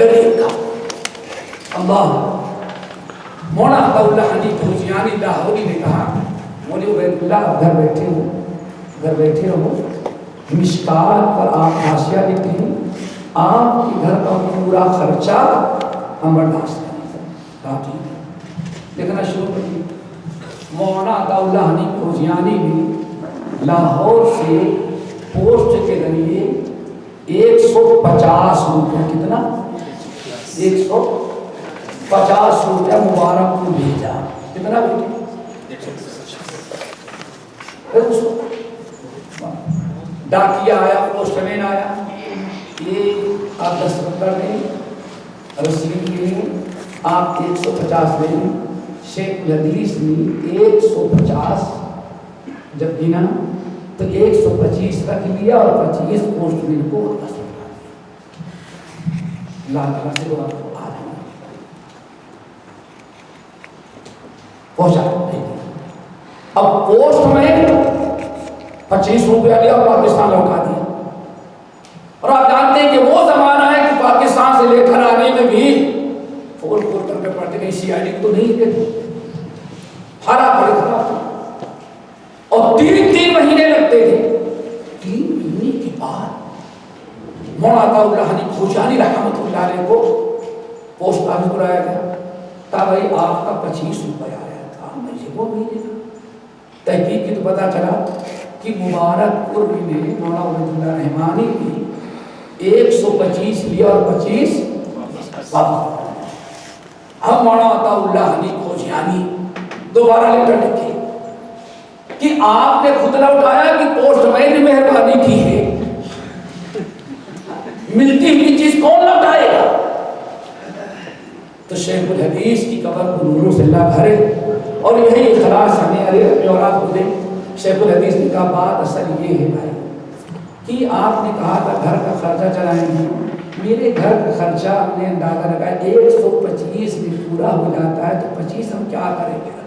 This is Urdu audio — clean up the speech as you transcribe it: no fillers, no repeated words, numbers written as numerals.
دلیل کا اللہ مولانا عطا اللہ حنی فوزیانی لاہوری نے کہا مولوی عبید اللہ آپ گھر بیٹھے رہو مشکات پر آپ حاشیہ لکھتے ہیں آپ کے گھر کا پورا خرچہ ہم برداشت کریں لکھنا شروع کریے مولانا عطا اللہ حنی فوزیانی نے لاہور سے پوسٹ کے ذریعے 150 روپیہ کتنا 150 روپیہ مبارک کو بھیجا کتنا بھیجا ڈاکیا آیا پوسٹ مین آیا یہ آپ 10 روپیہ میں رسید لیں آپ 150 لیں شیخ الحدیث نے 150 جب گنا تو 125 رکھ لیا اور 25 پوسٹ مین کو واپس لوٹا دیا اللہ تعالیٰ سے دعا کو آ جانا پہنچا نہیں دیا اب پوسٹ مین 25 روپیہ لیا اور پاکستان لوٹا دیا اور آپ جانتے ہیں کہ وہ زمانہ ہے کہ پاکستان سے لے کر آنے میں بھی فون کر کے پڑھتے نہیں سی آئی ڈی تو نہیں دیتے حالات بڑے خراب تھے اور 3 مہینے لگتے تھے 3 مہینے کے بعد مولانا عطا اللہ حنی فوزیانی رحمۃ اللہ علیہ کو پوسٹ آفس بلایا گیا تھا بھائی آپ کا 25 روپیہ آیا تھا مجھے وہ مہینے کا تحقیق کی تو پتا چلا کہ مبارک پور میں مولانا عبید اللہ رحمانی کی 125 لیا اور 25 واپس اب مولانا عطا اللہ حنی فوزیانی دوبارہ لیٹر لکھے کہ آپ نے خود نہ اٹھایا کہ پوسٹ مین نے مہربانی کی ہے ملتی ہوئی چیز کون لوٹائے گا تو شیخ الحدیث کی قبر کو نوروں سے اللہ بھرے اور یہی اخلاص ہمیں علی اولاد کو دے شیخ الحدیث نے کہا بات اصل یہ ہے بھائی کہ آپ نے کہا تھا گھر کا خرچہ چلائیں گے میرے گھر کا خرچہ ہم نے اندازہ لگایا 125 میں پورا ہو جاتا ہے تو 25 ہم کیا کریں گے اللہ